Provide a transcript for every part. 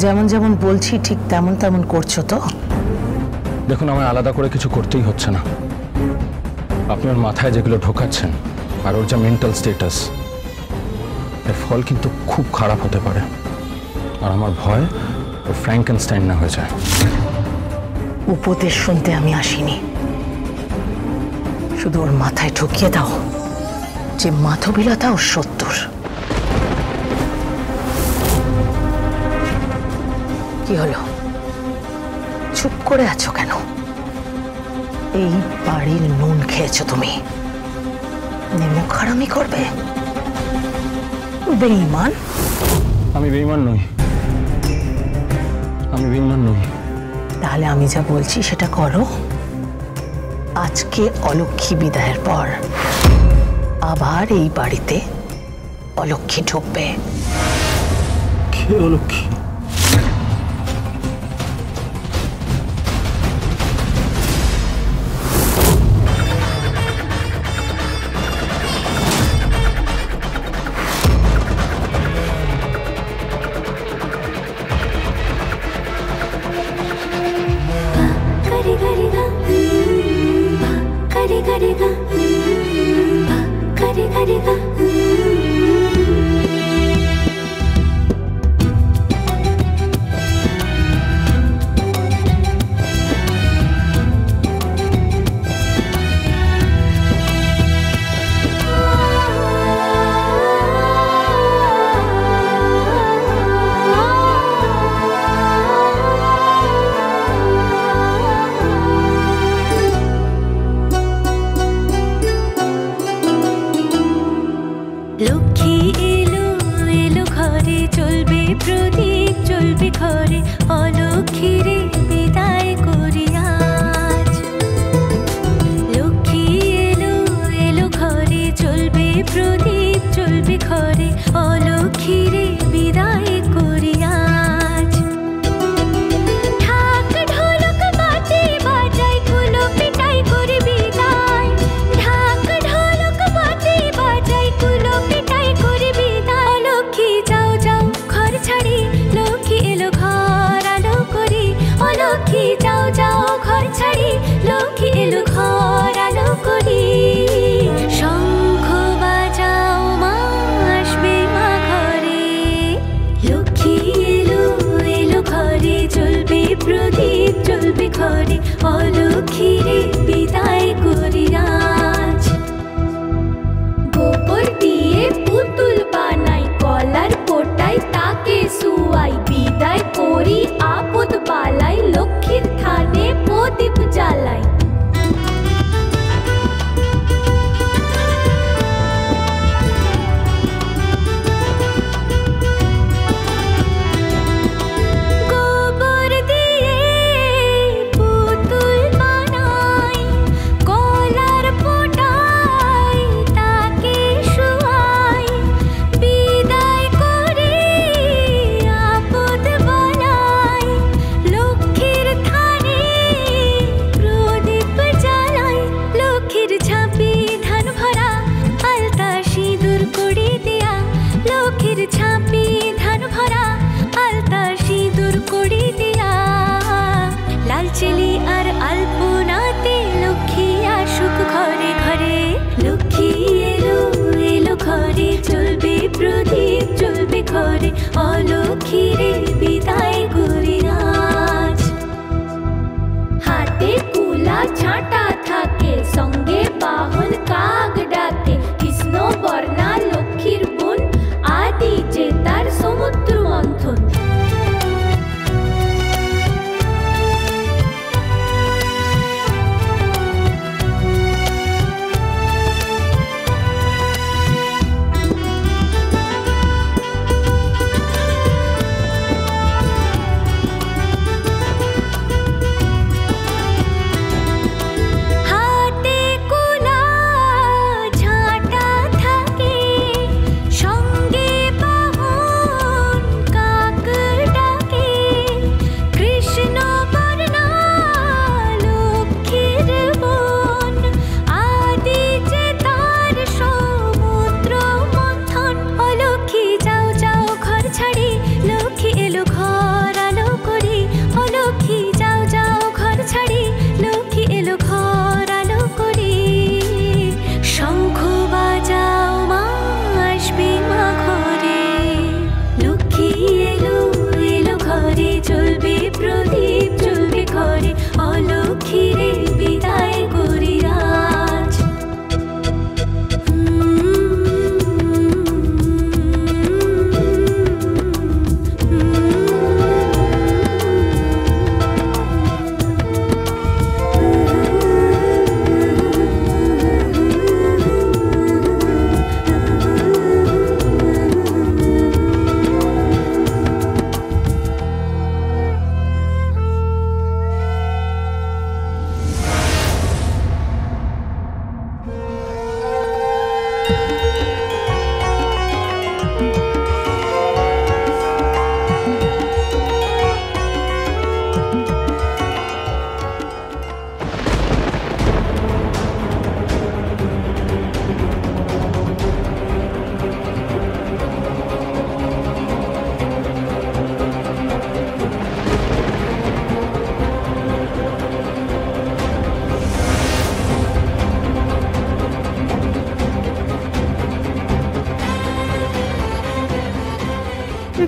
যেমন যেমন বলছি ঠিক তেমন তেমন করছো তো? দেখুন, আমার আলাদা করে কিছু করতেই হচ্ছে না। আপনি ওর মাথায় যেগুলো ঢোকাচ্ছেন আর ওর যা মেন্টাল স্টেটাস, এর ফল কিন্তু খুব খারাপ হতে পারে। আর আমার ভয় ও ফ্র্যাঙ্কেনস্টাইন না হয়ে যায়। উপদেশ শুনতে আমি আসিনি, শুধু ওর মাথায় ঢুকিয়ে দাও যে মাধবীলতা ওর শত্রুর। কি হলো, চুপ করে আছো কেন? এই বাড়ির নুন খেয়েছো তুমি, মুখারামি করবে? বেঈমান। আমি বেঈমান নই, আমি বেঈমান নই। তাহলে আমি যা বলছি সেটা করো। আজকে অলক্ষ্মী বিদায়ের পর আবার এই বাড়িতে অলক্ষ্মী ঢুকবে। কে অলক্ষ্মী?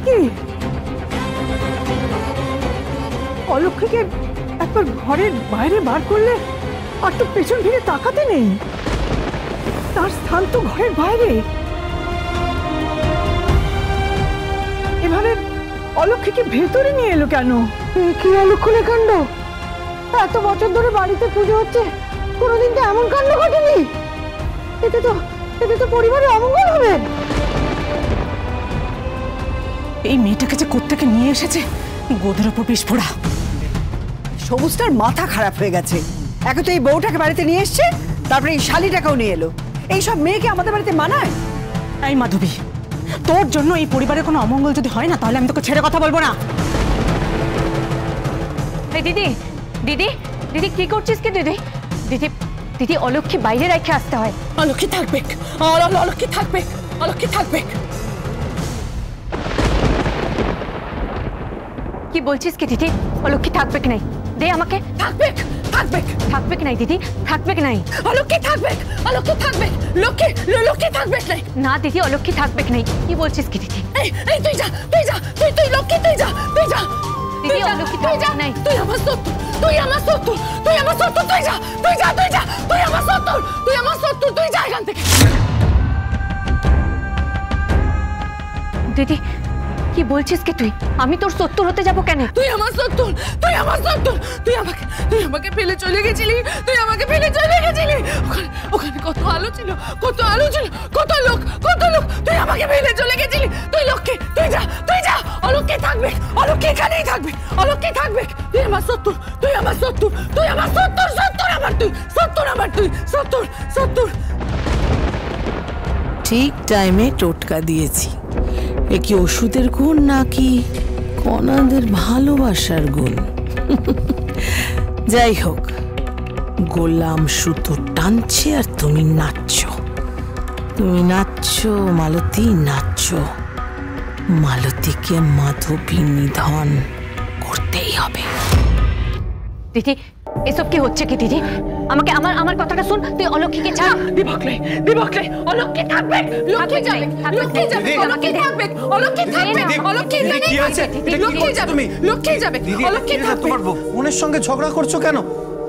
কি অলক্ষীকে একবার ঘরের বাইরে বার করলে আর তো পেছন ফিরে তাকাতে নেই, তার স্থান তো ঘরের বাইরে। এভাবে অলক্ষীকে ভেতরে নিয়ে এলো কেন? কি অলক্ষণে কাণ্ড! এত বছর ধরে বাড়িতে পুজো হচ্ছে, কোনোদিন তো এমন কাণ্ড ঘটেনি। এতে তো পরিবারের অমঙ্গল হবে। এই মেয়েটাকে যে কোত্থেকে নিয়ে এসেছে, গোদের ওপর বিস্ফোরা। সবুজটার মাথা খারাপ হয়ে গেছে। এখন তো এই বউটাকে বাড়িতে নিয়ে এসছে, তারপরে এই শালিটাকেও নিয়ে এলো। এইসব মেয়েকে আমাদের বাড়িতে মানায়? এই মাধবী, তোর জন্য এই পরিবারের কোনো অমঙ্গল যদি হয় না, তাহলে আমি তোকে ছেড়ে কথা বলবো না। এই দিদি দিদি দিদি কি করছিস কি দিদি? দিদি দিদি অলক্ষী বাইরে রেখে আসতে হয়। অলক্ষী থাকবে, অলক্ষী থাকবে, অলক্ষী থাকবে। কি বলছিস কি দিদি? অলক্ষী থাকবে কি নাই? দে আমাকে। থাকবে, থাকবে, থাকবে কি নাই দিদি? থাকবে কি নাই? অলক্ষী থাকবে, অলক্ষী থাকবে, লক্ষ্মী থাকবে নাই। না দিদি, অলক্ষী থাকবে কি নাই? কি বলছিস কি দিদি? এই তুই যা, তুই লক্ষ্মী, তুই যা। দিদি অলক্ষী থাকবে নাই। তুই আমার শত্রু, তুই আমার শত্রু, তুই আমার যা, তুই আমার শত্রু, তুই যা এখান থেকে। দিদি কি বলছিস কি তুই? আমি তোর শত্রু হতে যাবো কেন? তুই আমার শত্রু, তুই আমাকে ফেলে চলে গেছিলি, ওখানে কত আলো ছিল, কত লোক, তুই আমাকে ফেলে চলে গেছিলি। তুই লক্ষ্মী, তুই যা, অলক্ষী থাকবে, অলক্ষী এখানেই থাকবে, অলক্ষী থাকবে। তুই আমার শত্রু, শত্রু। ঠিক টাইমে টোটকা দিয়েছি। এ কি ওষুধের গুণ নাকি কণাদের ভালোবাসার গুণ? যাই হোক, গোলাম সুতো টানছে আর তুমি নাচছো, মালতী নাচছো। মালতীকে মাধবী নিধন করতেই হবে। দিদি এসব কি হচ্ছে কি দিদি? আমাকে আমার কথাটা শুন। তুই অলক্ষীকে ছাড়। দিবকলে, অলক্ষী থাকবে, লক্ষ্মী যাবে, অলক্ষী থাকবে, তোমার বোনের সঙ্গে ঝগড়া করছো কেন?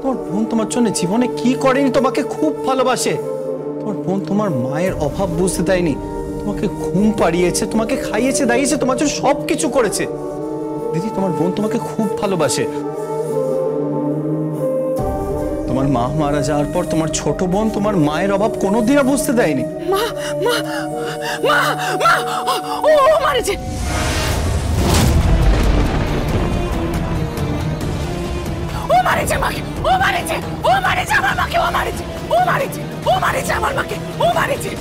তোমার বোন তোমার জন্য জীবনে কি করেনি? তোমাকে খুব ভালোবাসে। তোমার বোন তোমার মায়ের অভাব বুঝতে দেয়নি, তোমাকে ঘুম পাড়িয়েছে, তোমাকে খাইয়েছে, দাইয়েছে, তোমার জন্য সবকিছু করেছে। দিদি, তোমার বোন তোমাকে খুব ভালোবাসে। তোমার মা মারা যাওয়ার পর তোমার ছোট বোন তোমার মায়ের অভাব কোনোদিনও বুঝতে দেয়নি। ও মারেছে। মাকে, ও মারেছে আমার মাকে, ও মারেছে আমার মাকে, ও মারেছে।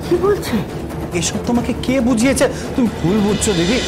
কি বলছে এসব তোমাকে কে বুঝিয়েছে? তুমি ভুল বুঝছো দিদি।